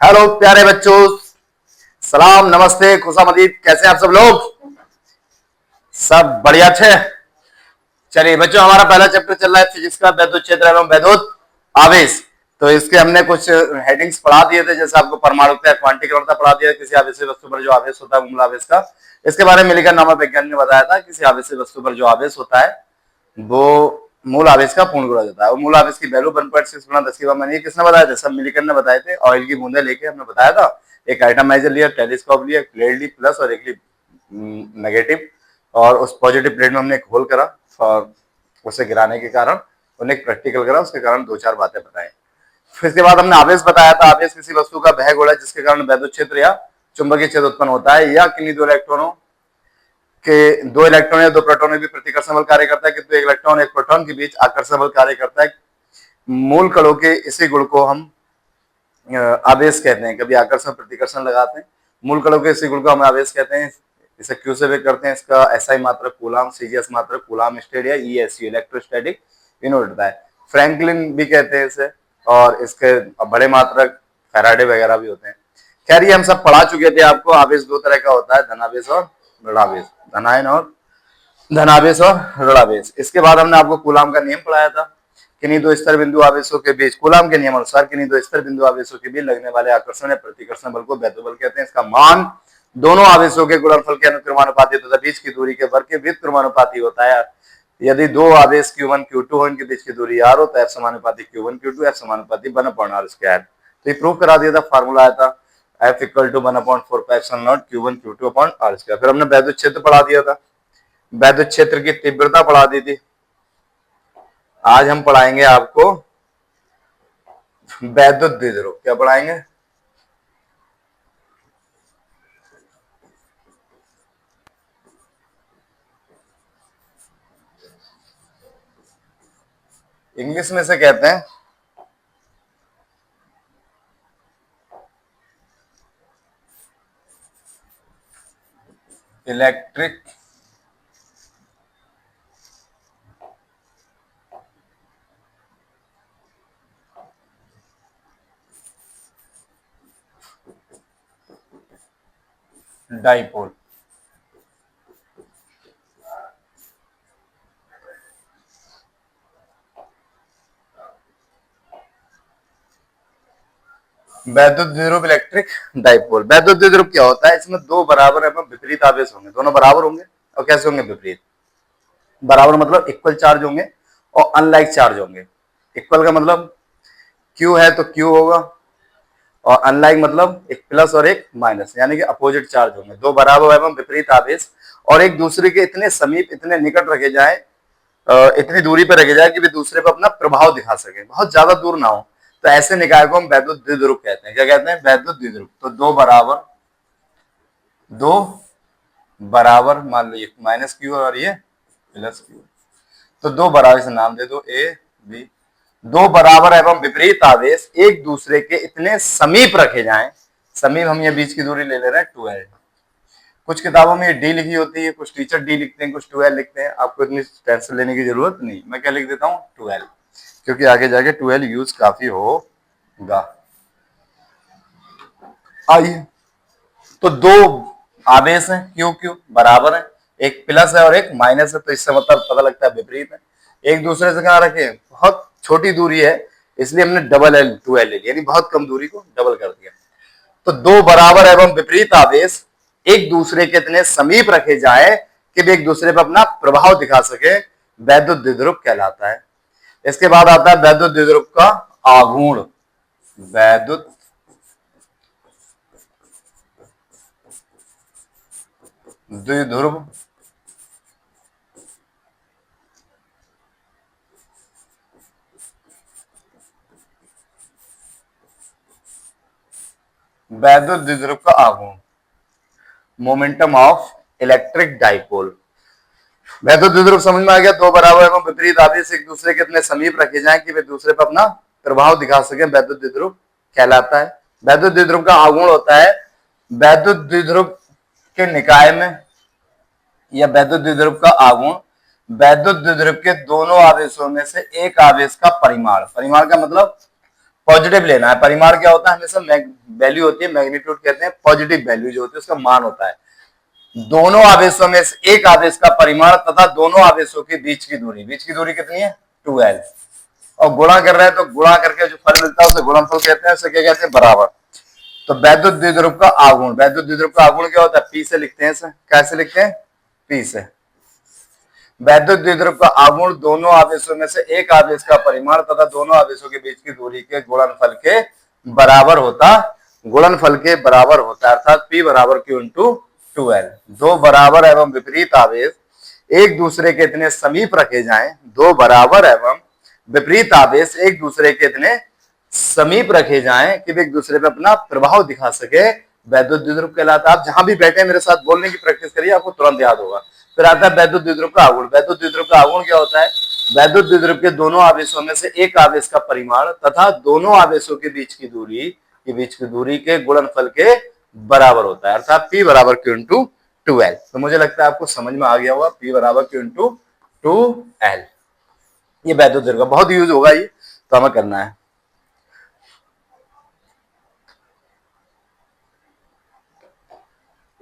Hello प्यारे बच्चों, सलाम नमस्ते खुशामदीद। कैसे हैं आप सब लोग? सब बढ़िया छे। चलिए बच्चों, हमारा पहला चैप्टर चल रहा है फिजिक्स का, वैद्युत क्षेत्र एवं वैद्युत आवेश। तो इसके हमने कुछ हेडिंग्स पढ़ा दिए थे, जैसे आपको परमाणुता क्वांटिक अवस्था पढ़ा दिया, किसी आवेशीय वस्तु पर जो आवेश होता है मूल आवेश का। इसके बारे में मिलिकन नामक वैज्ञानिक ने बताया था, किसी आवेशीय वस्तु पर जो आवेश होता है वो मूल आवेश का पूर्ण गुणा देता है। और मूल आवेश की वैल्यू 1.6 गुणा 10⁻⁻⁻। ये किसने बताया था? सब मिलिकन ने बताए थे। ऑयल की बूंदे लेके हमने बताया था, एक आइटमाइजर लिया, टेलीस्कोप लिया, एक प्लेट ली प्लस और एक ली नेगेटिव, और उस पॉजिटिव प्लेट में हमने एक होल करा और उसे गिराने के कारण उन्हें एक प्रैक्टिकल करा, उसके कारण दो चार बातें बताई। फिर इसके बाद हमने आवेश बताया था। आवेश किसी वस्तु का वह गुण है जिसके कारण वैद्युत क्षेत्र या चुंबकीय क्षेत्र उत्पन्न होता है, या किन्हीं दो इलेक्ट्रॉन या दो प्रोटॉन भी प्रतिकर्षण बल कार्य करता है, किंतु एक इलेक्ट्रॉन एक प्रोटॉन के बीच आकर्षण बल कार्य करता है। मूल कणों के इसी गुण को हम आवेश कहते हैं। कभी आकर्षण प्रतिकर्षण लगाते हैं, मूल कणों के इसी गुण को हम आवेश कहते हैं। इसे क्यू से व्यक्त करते हैं। इसका एसआई मात्रक कूलाम, सीजीएस मात्रक कूलाम स्टेट या ईएसयू इलेक्ट्रोस्टैटिक यूनिट होता है। फ्रैंकलिन भी कहते हैं इसे, और इसके बड़े मात्रक फैराडे वगैरह भी होते हैं। खैर ये हम सब पढ़ा चुके थे आपको। आवेश दो तरह का होता है, धनावेश और ऋणावेश, धनायन और धनावेश और ऋणावेश। इसके बाद हमने आपको कूलाम का नियम पढ़ाया था। किन्हीं दो स्तर बिंदु आवेशों के बीच, कूलाम के नियम अनुसार किन्हीं दो स्तर बिंदु आवेशों के बीच लगने वाले आकर्षण या प्रतिकर्षण बल को वैद्युत बल कहते हैं। इसका मान दोनों आवेशों के गुणनफल के अनुक्रमानुपाती तथा बीच की दूरी के वर्ग के व्युत्क्रमानुपाती होता है। यदि दो आवेश Q1 Q2 हो, इनके बीच की दूरी r हो, तो F समानुपाती Q1 Q2, F समानुपाती 1/r²। तो ये प्रूव करा दिया था, फार्मूला आया था F = 1/4πε0 Q1 Q2/r²। फिर हमने वैद्युत क्षेत्र पढ़ा दिया था, वैद्युत क्षेत्र की तीव्रता पढ़ा दी थी। आज हम पढ़ाएंगे आपको वैद्युत द्विध्रुव। क्या पढ़ाएंगे? इंग्लिश में से कहते हैं इलेक्ट्रिक डाइपोल। वैद्युत द्विध्रुव इलेक्ट्रिक डाइपोल। वैद्युत द्विध्रुव क्या होता है? इसमें दो बराबर एवं विपरीत आवेश होंगे। दोनों बराबर होंगे और कैसे होंगे? विपरीत। बराबर मतलब इक्वल चार्ज होंगे और अनलाइक चार्ज होंगे। इक्वल का मतलब Q है तो Q होगा, और अनलाइक मतलब एक प्लस और एक माइनस, यानी कि अपोजिट चार्ज होंगे। दो बराबर एवं विपरीत आवेश और एक दूसरे के इतने समीप, इतने निकट रखे जाए, इतनी दूरी पर रखे जाए कि वे दूसरे पर अपना प्रभाव दिखा सके, बहुत ज्यादा दूर ना हो, तो ऐसे निकाय को हम वैद्युत द्विध्रुव कहते हैं। क्या कहते हैं? वैद्युत द्विध्रुव। तो दो बराबर मान लो ये माइनस क्यू और ये प्लस क्यू, तो दो बराबर से नाम दे दो ए बी। दो बराबर एवं विपरीत आवेश एक दूसरे के इतने समीप रखे जाएं, समीप हम ये बीच की दूरी ले ले रहे हैं 12। कुछ किताबों में डी लिखी होती है, कुछ टीचर डी लिखते हैं, कुछ 12 लिखते हैं। आपको इतनी टेंशन लेने की जरूरत नहीं। मैं क्या लिख देता हूँ? 12, क्योंकि आगे जाके 12 यूज काफी होगा। आइए, तो दो आवेश हैं, क्यू क्यू बराबर है, एक प्लस है और एक माइनस है, तो इससे मतलब पता लगता है विपरीत है। एक दूसरे से कहाँ रखे? बहुत छोटी दूरी है, इसलिए हमने डबल एल 2L ले लिया, यानी बहुत कम दूरी को डबल कर दिया। तो दो बराबर एवं विपरीत आवेश एक दूसरे के इतने समीप रखे जाए कि वे एक दूसरे पर अपना प्रभाव दिखा सके, वैद्युत द्विध्रुव कहलाता है। इसके बाद आता है वैद्युत द्विध्रुव का आघूर्ण। वैद्युत द्विध्रुव वैद्युत द्विध्रुव का आघूर्ण, मोमेंटम ऑफ इलेक्ट्रिक डाइपोल। वैद्युत द्विध्रुव समझ में आ गया? दो बराबर एवं विपरीत आवेश एक दूसरे के इतने समीप रखे जाएं कि वे दूसरे पर अपना प्रभाव दिखा सके, वैद्युत द्विध्रुव कहलाता है। वैद्युत द्विध्रुव का आघूर्ण होता है वैद्युत द्विध्रुव के निकाय में, या वैद्युत द्विध्रुव का आघूर्ण वैद्युत द्विध्रुव के दोनों आवेशों में से एक आवेश का परिमाण। परिमाण का मतलब पॉजिटिव लेना है। परिमाण क्या होता है, हमेशा वैल्यू होती है, मैग्नीट्यूड कहते हैं, पॉजिटिव वैल्यू जो होती है उसका मान होता है। दोनों आवेशों में से एक आवेश का परिमाण तथा दोनों आवेशों के बीच की दूरी कितनी है, 2l। और गुणा कर रहे हैं तो गुणा करके जो फल मिलता है उसे गुणनफल कहते हैं, उसे क्या कहते हैं, बराबर। तो वैद्युत द्विध्रुव का आघूर्ण, वैद्युत द्विध्रुव का आघूर्ण क्या होता है, पी से लिखते हैं, इसे कैसे लिखते हैं, पी से। वैद्युत द्विध्रुव का आघूर्ण दोनों आवेशों में से एक आवेश का परिमाण तथा दोनों आवेशों के बीच की दूरी के गुणनफल के बराबर होता, गुणनफल के बराबर होता है, अर्थात P बराबर Q इंटू 2l। दो बराबर एवं विपरीत आवेश एक दूसरे के इतने समीप रखे जाएं, दो बराबर एवं विपरीत आवेश एक दूसरे के इतने समीप रखे जाएं कि वे एक दूसरे पे अपना प्रभाव दिखा सके, वैद्युत द्विध्रुव कहलाता है। आप जहां भी बैठे मेरे साथ बोलने की प्रैक्टिस करिए, आपको तुरंत याद होगा। फिर आता है वैद्युत द्विध्रुव का आघूर्ण। वैद्युत द्विध्रुव का आघूर्ण क्या होता है, वैद्युत द्विध्रुव के दोनों आवेशों में से एक आवेश का परिमाण तथा दोनों आवेशों के बीच की दूरी के गुणनफल के बराबर होता है, अर्थात P बराबर Q इंटू 2l। तो मुझे लगता है आपको समझ में आ गया होगा, P बराबर Q इंटू 2l। ये वैद्युत द्विध्रुव का बहुत यूज होगा, ये तो हमें करना है।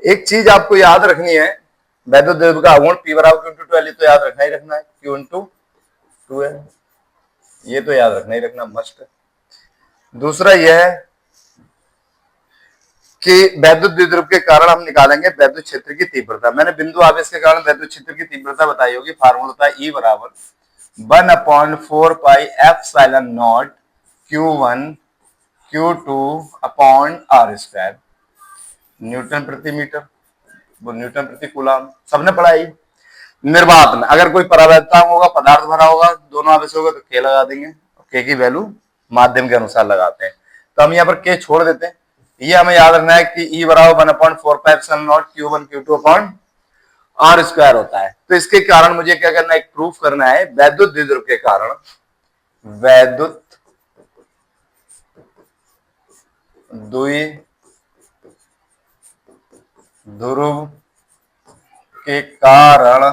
एक चीज आपको याद रखनी है, वैद्युत द्विध्रुव का आघूर्ण P बराबर Q इंटू 2l, तो याद रखना ही रखना है, Q इंटू 2l, ये तो याद रखना ही रखना मस्ट है। दूसरा यह है कि वैद्युत द्विध्रुव के कारण हम निकालेंगे वैद्युत क्षेत्र की तीव्रता। मैंने बिंदु आवेश के कारण वैद्युत क्षेत्र की तीव्रता बताई होगी, फार्मूला होता है E बराबर 1/4 pi epsilon not Q1 Q2 upon R square, Newton प्रति मीटर, वो न्यूटन प्रति कूलम, सबने पढ़ा है। निर्वात में अगर कोई परावैद्युतांक होगा, पदार्थ भरा होगा, दोनों आवेश होगा तो K लगा देंगे, K की वैल्यू माध्यम के अनुसार लगाते हैं। तो हम यहाँ पर K छोड़ देते हैं। ये हमें याद रखना है कि E बराबर 1/4 pi epsilon not Q1 Q2 upon R square होता है। तो इसके कारण मुझे क्या करना है, एक प्रूफ करना है, वैद्युत द्विध्रुव के कारण वैद्युत द्विध्रुव के कारण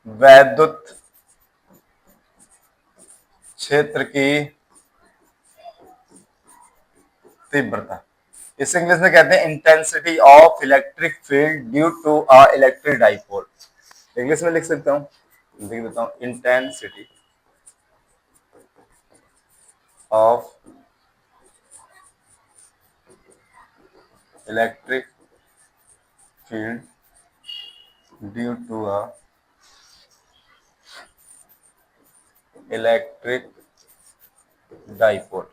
वैद्युत क्षेत्र की तीव्रता, इसे इंग्लिश में कहते हैं intensity of electric field due to a electric dipole. English में लिख सकता हूं, लिख देता हूं, intensity of electric field due to a electric dipole,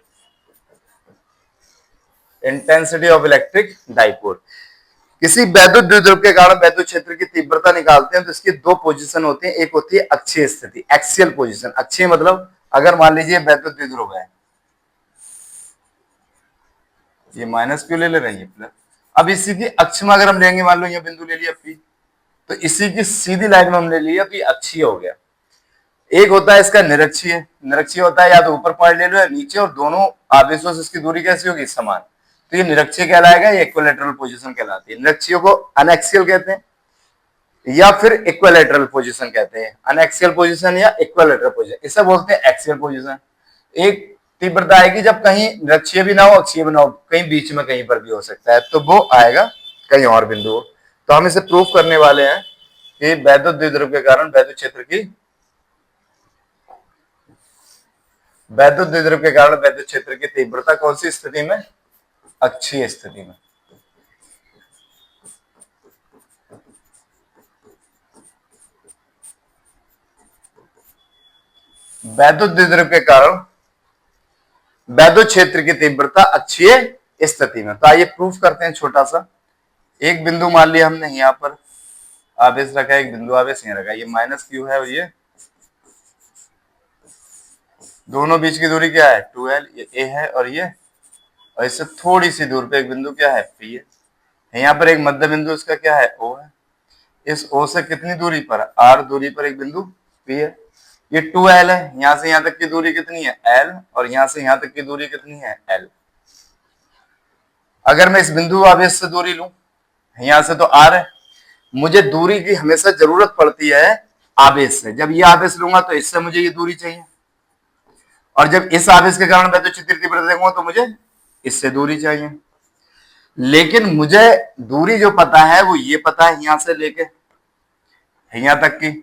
intensity of electric dipole. किसी वैद्युत द्विध्रुव के कारण वैद्युत क्षेत्र की तीव्रता निकालते हैं तो इसकी दो पोजीशन होती है, एक होती है अक्षीय स्थिति, एक्सियल पोजीशन। अक्षीय मतलब अगर मान लीजिए वैद्युत द्विध्रुव है, ये माइनस क्यों ले रहे हैं, प्लस। अब इसी की अक्ष में अगर हम लेंगे, मान लो ये बिंदु ले लिया P, तो इसी की सीधी लाइन में हम ले लिया तो ये अक्षीय हो गया। एक होता है इसका निरक्षीय, निरक्षीय होता है या तो ऊपर पॉइंट ले लो या नीचे, और दोनों आवेशों से इसकी दूरी कैसी होगी, समान। तो ये निरक्षीय कहलाएगा, ये इक्विलैटरल पोजीशन कहलाती है। निरक्षीय को अनएक्सियल कहते हैं या फिर इक्विलैटरल पोजीशन कहते हैं, अनएक्सियल पोजीशन या इक्विलैटरल पोजीशन, इसे बोलते हैं एक्सियल पोजीशन। एक तीव्रता आएगी जब कहीं निरक्षीय भी ना हो, अक्षीय भी ना हो, कहीं बीच में कहीं पर भी हो सकता है, तो वो आएगा कहीं और बिंदु हो। तो हम इसे प्रूफ करने वाले हैं कि वैद्युत द्विध्रुव के कारण वैद्युत क्षेत्र की वैद्युत द्विध्रुव के कारण वैद्युत क्षेत्र की तीव्रता कौन सी स्थिति में, अक्षीय स्थिति में। वैद्युत द्विध्रुव के कारण वैद्युत क्षेत्र की तीव्रता अक्षीय स्थिति में। तो आइए प्रूफ करते हैं छोटा सा। एक बिंदु मान लिया हमने यहाँ पर आवेश रखा है, एक बिंदु आवेश यहाँ रखा है, ये माइनस क्यू है और ये दोनों बीच की दूरी क्या है, 2l, ये a है और ये, और इससे थोड़ी सी दूर पे एक बिंदु क्या है, P है। यहाँ पर एक मध्य बिंदु इसका क्या है, O है। इस O से कितनी दूरी पर, R दूरी पर एक बिंदु P है। ये 2l है, यहाँ से यहाँ तक की दूरी कितनी है, l, और यहाँ से यहाँ तक की दूरी कितनी है, l। अगर मैं इस बिंदु आवेश से दूरी लूं, यहाँ से तो R है, मुझे दूरी की हमेशा जरूरत पड़ती है आवेश से। जब ये आवेश लूंगा तो इससे मुझे ये दूरी चाहिए, और जब इस आवेश के कारण वैद्युत क्षेत्र की तीव्रता देखूंगा तो मुझे इससे दूरी चाहिए। लेकिन मुझे दूरी जो पता है वो ये पता है यहां से लेके यहां तक की,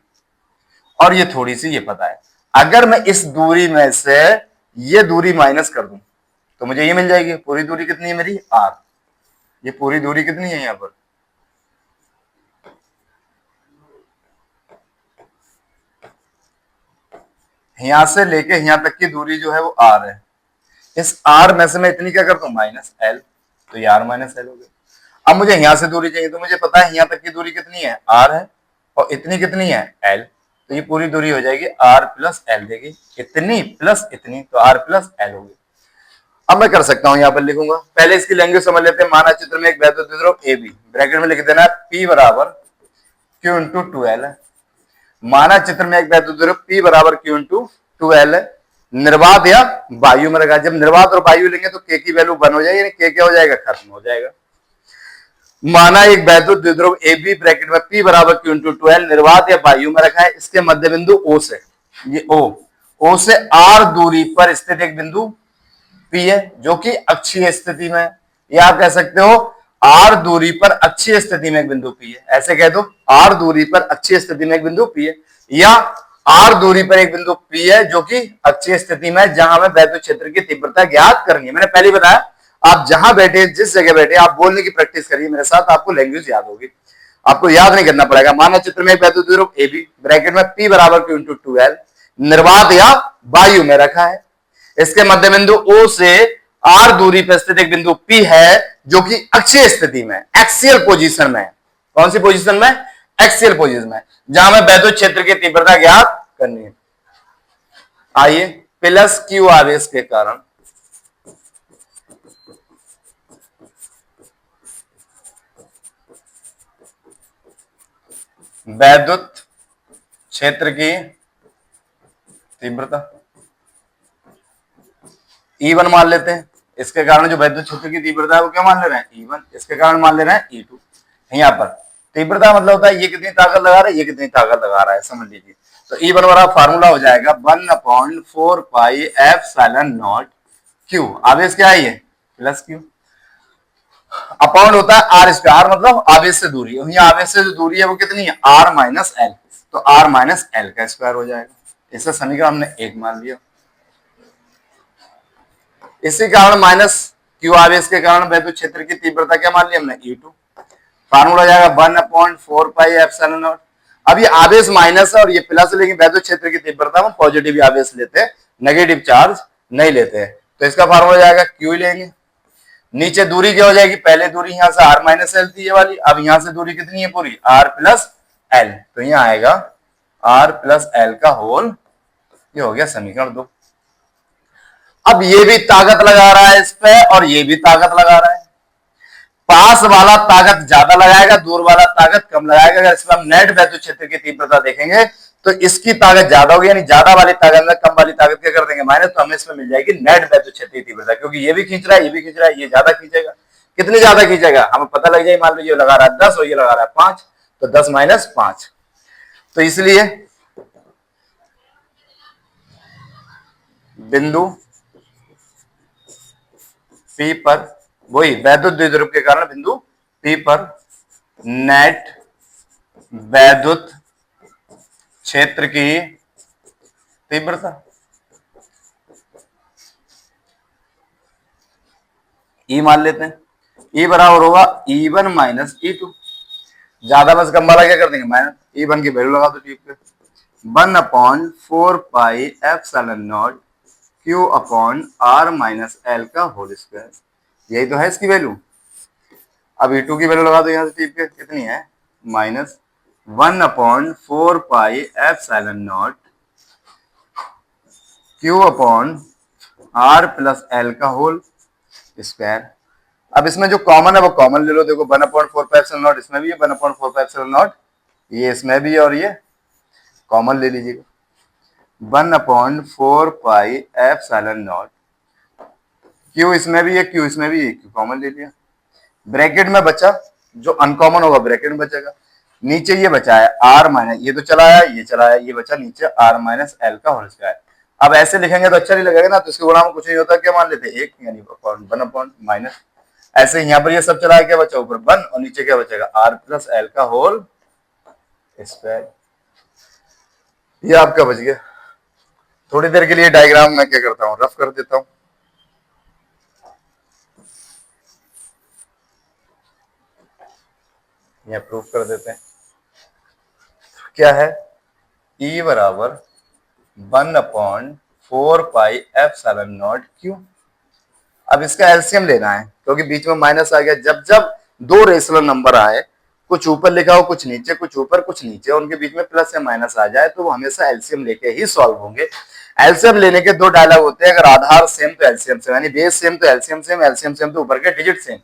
और ये थोड़ी सी ये पता है। अगर मैं इस दूरी में से ये दूरी माइनस कर दूं तो मुझे ये मिल जाएगी। पूरी दूरी कितनी है मेरी? आर। ये पूरी दूरी कितनी है यहां पर? यहां से लेके यहां तक की दूरी जो है वो आर है। इस आर में से मैं इतनी क्या करता हूं? Minus L. तो ये आर माइनस एल हो गया। अब मुझे यहां से दूरी चाहिए, तो मुझे पता है यहां तक की दूरी कितनी है? आर है, और इतनी कितनी है? एल। तो ये पूरी दूरी हो जाएगी आर प्लस एल देगी, इतनी प्लस इतनी, तो आर प्लस एल होगी। अब मैं कर सकता हूं, यहां पर लिखूंगा। पहले इसकी लैंग्वेज समझ लेते हैं। माना चित्र में एक वैद्युत द्विध्रुव ए बी, ब्रैकेट में लिख देना है पी बराबर क्यू इंटू टू एल है। माना चित्र में एक वैद्युत द्विध्रुव पी बराबर क्यू इंटू टू एल है। निर्वात या वायु में रखा। जब निर्वात और वायु लेंगे तो के की वैल्यू 1 हो जाएगी, के क्या हो जाएगा? खत्म हो जाएगा। माना एक वैद्युत द्विध्रुव ए बी, ब्रैकेट में पी बराबर क्यू इंटू टू एल, निर्वात या वायु में रखा है। इसके मध्य बिंदु ओ से, ये ओ से आर दूरी पर स्थित एक बिंदु पी है जो कि अक्षीय स्थिति में है। या आप कह सकते हो आर दूरी पर अक्षीय स्थिति में एक बिंदु पी है। ऐसे कह दो आर दूरी पर अक्षीय स्थिति में एक बिंदु पी है, या आर दूरी पर एक बिंदु पी है जो कि अक्षीय स्थिति में, जहां हमें वैद्युत क्षेत्र की तीव्रता ज्ञात करनी है। मैंने पहले बताया, आप जहां बैठे, जिस जगह बैठे, आप बोलने की प्रैक्टिस करिए मेरे साथ, आपको लैंग्वेज याद होगी। आपको याद नहीं करना पड़ेगा। मानव चित्र में एक वैद्युत द्विध्रुव ए बी, ब्रैकेट में पी बराबर क्यू इंटू टू एल, निर्वात या वायु में रखा है। इसके मध्य बिंदु ओ से आर दूरी पर स्थित एक बिंदु पी है जो कि अक्षीय स्थिति में, एक्सियल पोजीशन में। कौन सी पोजीशन में? एक्सियल पोजीशन में, जहां हमें वैद्युत क्षेत्र की तीव्रता ज्ञात करनी है। आइए, प्लस क्यू आवेश के कारण वैद्युत क्षेत्र की तीव्रता E1 मान लेते हैं। इसके कारण जो वैद्युत क्षेत्र की तीव्रता है वो क्या मान ले रहे हैं? E1। इसके कारण मान ले रहे हैं E2। यहां पर तीव्रता मतलब होता है ये कितनी ताकत लगा रहा है, ये कितनी ताकत लगा रहा है, समझ लीजिए। तो E1 वाला फार्मूला हो जाएगा 1/4 पाई एप्सिलॉन नॉट क्यू। आवेश क्या है? ये प्लस क्यू। अपॉन होता है आर स्क्वायर। आर मतलब आवेश से दूरी। यहाँ आवेश से जो दूरी है वो कितनी है? R minus L. तो आर माइनस एल का स्क्वायर हो जाएगा। इसका समीकरण हमने एक मान लिया। इसी कारण माइनस क्यू आवेश के कारण वैद्युत क्षेत्र की तीव्रता क्या मान ली हमने? E2। फार्मूला जाएगा 1/4 पाई एप्सिलॉन नॉट। अब ये आवेश माइनस है और ये प्लस, लेकिन वैद्युत क्षेत्र की तीव्रता में पॉजिटिव आवेश लेते हैं, नेगेटिव चार्ज नहीं लेते हैं। तो इसका फार्मूला जाएगा क्यू लेंगे। नीचे दूरी क्या हो जाएगी? पहले दूरी यहां से आर माइनस एल थी ये वाली, अब यहां से दूरी कितनी है? पूरी आर प्लस एल। तो यहां आएगा आर प्लस एल का होल। ये हो गया समीकरण 2। अब ये भी ताकत लगा रहा है इस पे, और ये भी ताकत लगा रहा है। पास वाला ताकत ज्यादा लगाएगा, दूर वाला ताकत कम लगाएगा। अगर इसमें हम नेट वैद्युत क्षेत्र की तीव्रता देखेंगे तो इसकी ताकत ज्यादा होगी, यानी ज्यादा वाली ताकत में कम वाली ताकत क्या कर देंगे? माइनस। तो हमें इसमें मिल जाएगी नेट वैद्युत क्षेत्र की तीव्रता, क्योंकि ये भी खींच रहा है, ये भी खींच रहा है, ये ज्यादा खींचेगा। कितनी ज्यादा खींचेगा हमें पता लग जाए। मान लीजिए लगा रहा है 10 और ये लगा रहा है 5, तो 10 माइनस 5। तो इसलिए बिंदु पी पर, वही वैद्युत द्विध्रुव के कारण बिंदु पी पर नेट वैद्युत क्षेत्र की तीव्रता E मान लेते हैं। E बराबर होगा E1 माइनस E2। ज्यादा बस कम वाला क्या कर देंगे? माइनस। E1 की वैल्यू लगा दो टीप पे। 1/4 pi epsilon naught Q upon R minus L का होल स्क्वायर। यही तो है इसकी वैल्यू। अब E2 की वैल्यू लगा दो यहां से टीप पे। कितनी है? Minus 1/4 pi epsilon naught Q upon R plus L का होल स्क्वायर। अब इसमें जो कॉमन है वो कॉमन ले लो। देखो 1/4 पाई एप्सिलॉन नॉट इसमें भी है, 1/4 पाई एप्सिलॉन नॉट ये इसमें भी है, और ये कॉमन ले लीजिएगा। 1/4 पाई एप्सिलॉन नॉट क्यू इसमें भी है, क्यू इसमें भी है, क्यू कॉमन ले लिया। ब्रैकेट में बचा, जो अनकॉमन होगा ब्रैकेट में बचेगा। नीचे ये बचा है आर माइनस, ये तो चला आया, ये चला आया, ये बचा नीचे आर माइनस एल का होल स्क्वायर। अब ऐसे लिखेंगे तो अच्छा नहीं लगेगा ना, तो इसके गुणा में कुछ नहीं होता, क्या मान लेते हैं एक, यानी वन अपॉन माइनस। ऐसे यहाँ पर ये सब चला क्या बचा, ऊपर वन और नीचे क्या बचेगा आर प्लस एल का होल स्क्वायर। ये आपका बच गया। थोड़ी देर के लिए डायग्राम मैं क्या करता हूँ, रफ कर देता हूँ। यहाँ प्रूफ कर देते हैं। क्या है, E बराबर 1/4πε0 क्यू। अब इसका एलसीएम लेना है, क्योंकि बीच में माइनस आ गया। जब जब दो रेशनल नंबर आए, कुछ ऊपर लिखा हो कुछ नीचे, कुछ ऊपर कुछ नीचे, उनके बीच में प्लस या माइनस आ जाए तो वो हमेशा एलसीएम लेके ही सॉल्व होंगे। एलसीएम लेने के दो डायलॉग होते हैं, अगर आधार सेम तो एलसीएम सेम, यानी बेस सेम तो एलसीएम सेम, एलसीएम सेम तो ऊपर के डिजिट सेम।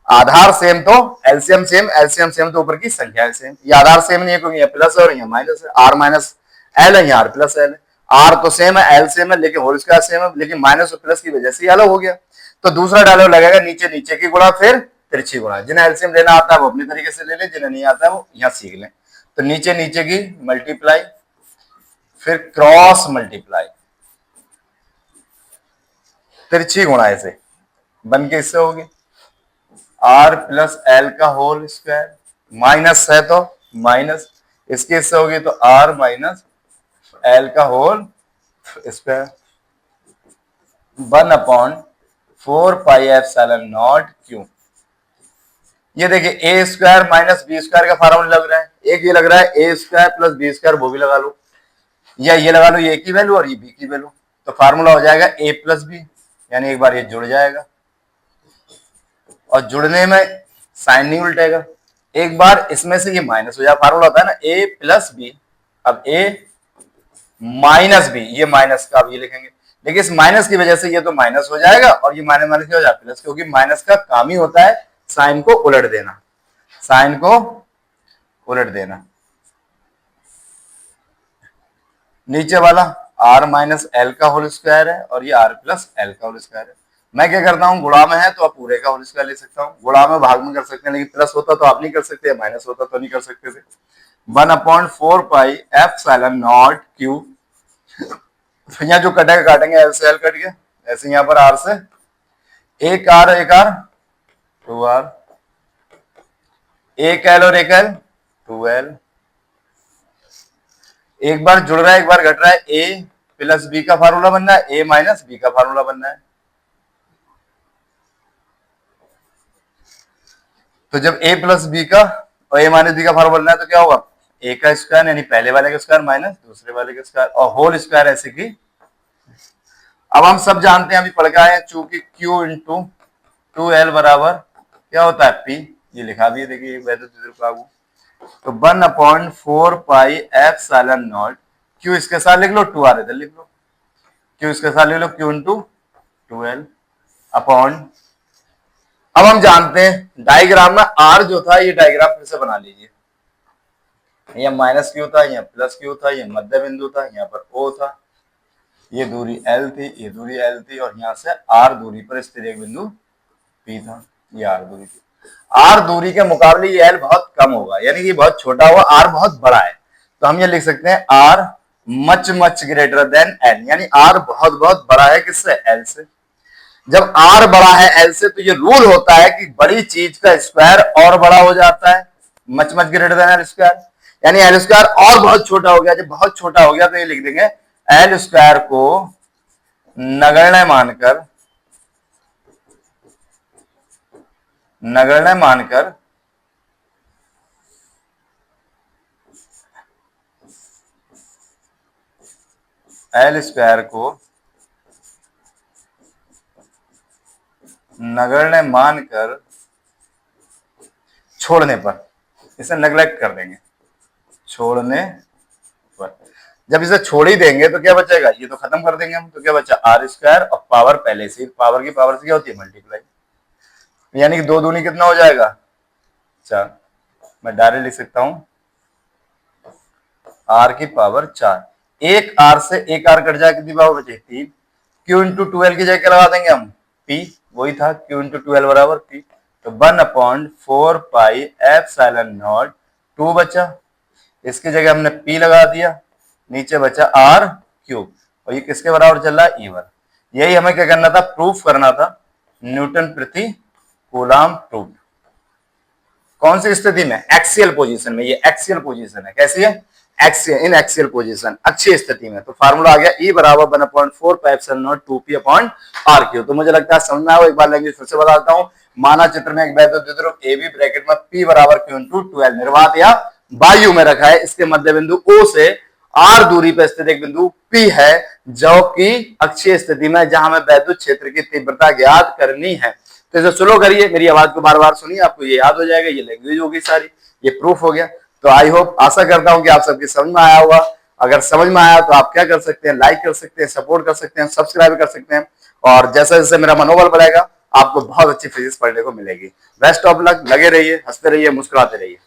आधार सेम तो एलसीएम सेम, एलसीएम सेम तो ऊपर की संख्या सेम। ये आधार सेम नहीं है क्योंकि ये प्लस और ये माइनस है, आर माइनस एल है, यहाँ आर प्लस एल है। आर तो सेम है, एल सेम है, लेकिन होल स्क्वायर सेम है, लेकिन माइनस और प्लस की वजह से अलग हो गया। तो दूसरा डायलॉग लगेगा नीचे नीचे की गुणा फिर तिरछी गुणा। जिन्हें एलसीएम लेना आता है वो अपने तरीके से ले ले, जिन्हें नहीं आता है वो यहाँ सीख लें। तो नीचे नीचे की मल्टीप्लाई फिर क्रॉस मल्टीप्लाई तिरछी गुणा, ऐसे बन के इससे होगी आर प्लस एल का होल स्क्वायर, माइनस है तो माइनस, इसके इससे होगी तो आर माइनस एल का होल स्क्वायर 1/4πε0 क्यू। ये देखिए ए स्क्वायर माइनस बी स्क्वायर का फार्मूला लग रहा है, एक ये लग रहा है ए स्क्वायर प्लस बी स्क्वायर, वो भी लगा लो, या ये लगा लो ए की वैल्यू और ये बी की वैल्यू, तो फार्मूला हो जाएगा ए प्लस बी, यानी एक बार ये जुड़ जाएगा और जुड़ने में साइन नहीं उल्टेगा। एक बार इसमें से ये माइनस हो जाए, फार्मूला होता है ना ए प्लस बी, अब ए माइनस बी, ये माइनस का अब ये लिखेंगे, लेकिन इस माइनस की वजह से ये तो माइनस हो जाएगा और ये माइनस माइनस हो जाएगा प्लस, क्योंकि माइनस का काम ही होता है साइन को उलट देना, साइन को उलट देना। नीचे वाला आर माइनस एल का होल स्क्वायर है और ये आर प्लस एल का होल स्क्वायर है। मैं क्या करता हूँ, गुणा में है तो आप पूरे का होल स्क्वायर ले सकता हूँ, गुणा में भाग में कर सकते हैं, लेकिन प्लस होता तो आप नहीं कर सकते, माइनस होता तो नहीं कर सकते थे। 1/4πε0 क्यू। तो यहाँ जो कटेगा काटेंगे, एल से एल कट गया, ऐसे यहाँ पर आर से एक आर, टू आर, एक एल और एक एल, टू एल। एक बार जुड़ रहा है एक बार घट रहा है, ए प्लस बी का फार्मूला बनना है, ए माइनस बी का फार्मूला बनना है। तो जब ए प्लस बी का और ए माइनस बी का फार्मूला बनना है तो क्या होगा, ए का स्क्वायर यानी पहले वाले का स्क्वायर माइनस दूसरे वाले का स्क्वायर और होल स्क्वायर, ऐसे की। अब हम सब जानते हैं, अभी पढ़ के आए हैं, चूंकि Q इंटू 2L बराबर क्या होता है P, ये लिखा भी है देखिए वैद्युत लागू। तो 1/4πε0 Q इसके साथ लिख लो, 2R इधर लिख लो, Q इसके साथ लिख लो Q इंटू 2L अपॉन। अब हम जानते हैं डायग्राम में R जो था, ये डायग्राम फिर से बना लीजिए, ये माइनस Q था, ये प्लस Q था, ये मध्य बिंदु था, यहाँ पर O था, ये दूरी L थी, ये दूरी L थी और यहाँ से R दूरी पर स्थित एक बिंदु P था, ये R दूरी थी। R दूरी के मुकाबले ये L बहुत कम होगा, यानी कि बहुत छोटा होगा, R बहुत बड़ा है, तो हम ये लिख सकते हैं R much much greater than L, यानी R बहुत बहुत बड़ा है किससे, L से। जब R बड़ा है L से तो ये रूल होता है कि बड़ी चीज का स्क्वायर और बड़ा हो जाता है, much much greater than L square, यानी L स्क्वायर और बहुत छोटा हो गया। जब बहुत छोटा हो गया तो ये लिख देंगे L स्क्वायर को नगण्य मानकर L स्क्वायर को नगण्य मानकर छोड़ने पर, इसे नेग्लेक्ट कर देंगे, छोड़ने पर। जब इसे छोड़ ही देंगे तो क्या बचेगा, ये तो खत्म कर देंगे हम, तो क्या बचा आर स्क्वायर और पावर पहले से, पावर की पावर से क्या होती है मल्टीप्लाई, यानी कि दो दूनी कितना हो जाएगा 4। मैं डायरेक्ट लिख सकता हूं आर की पावर 4, एक आर से एक आर कट जाए, कितनी पावर बचे 3, क्यू इंटू 2L की जगह लगा देंगे हम P, वही था Q इंटू 2L बराबर P। तो 1/4πε0 2 बचा, इसकी जगह हमने P लगा दिया, नीचे बचा R क्यूब, और ये किसके बराबर चल रहा है, E1। यही हमें क्या करना था, प्रूफ करना था, न्यूटन प्रति कूलाम प्रूफ। कौन सी स्थिति में, एक्सियल पोजीशन में, ये एक्सियल पोजीशन है, कैसी है, एक्सियल, इन एक्सियल पोजीशन, अक्षीय स्थिति में। तो फार्मूला आ गया E बराबर 1/4 pi epsilon not 2P upon R cube. तो मुझे लगता है समझ में आया, एक बार लैंग्वेज फिर से बता देता हूं। माना चित्र में एक वैद्युत द्विध्रुव AB ब्रैकेट में P बराबर Q इंटू 12 निर्वात या वायु में रखा है, इसके मध्य बिंदु O से R दूरी पर स्थित एक बिंदु P है, जो कि अक्षीय स्थिति में, जहां हमें वैद्युत क्षेत्र की तीव्रता ज्ञात करनी है। तो इसे स्लो करिए, मेरी आवाज को बार बार सुनिए, आपको ये याद हो जाएगा, ये लैंग्वेज होगी सारी, ये प्रूफ हो गया। तो आई होप, आशा करता हूं कि आप सबकी समझ में आया होगा। अगर समझ में आया तो आप क्या कर सकते हैं, लाइक कर सकते हैं, सपोर्ट कर सकते हैं, सब्सक्राइब कर सकते हैं, और जैसे जैसे मेरा मनोबल बढ़ेगा आपको बहुत अच्छी फिजिक्स पढ़ने को मिलेगी। बेस्ट ऑफ लक, लगे रहिए, हंसते रहिए, मुस्कुराते रहिए।